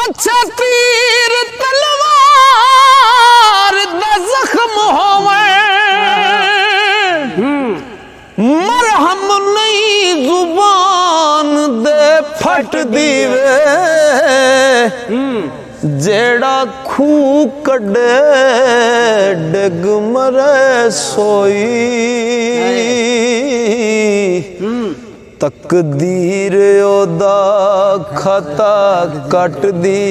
अच्छा तीर तलवार दा जख्म होवे मरहम नहीं जुबान दे फट दीवे जेड़ा खू कड़े डग मरे सोई तकदीर ओदा खाता कट दीवे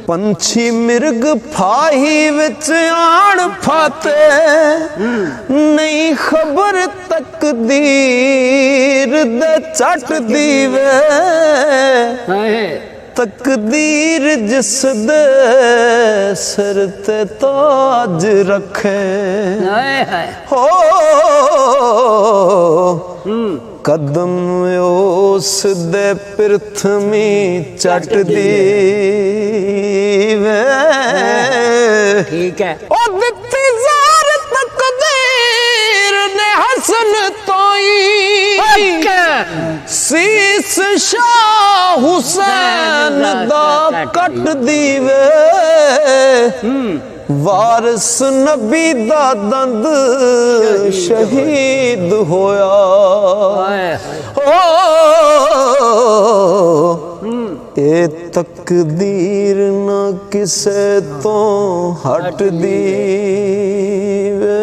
पंछी मिर्ग फाही विच आण फाते नहीं खबर तकदीर दे चट दीवे तकदीर जिस दे सिर ते ताज रखे हो कदम उस दे प्रथमी चट दीवे ठीक है ओ दित्ती जार तकदीर ने हसन तोई सीस शाह हुसैन दा कट दीवे वारिस नबी दा दंद शहीद होया ए तकदीर ना किसे तो हट दीवे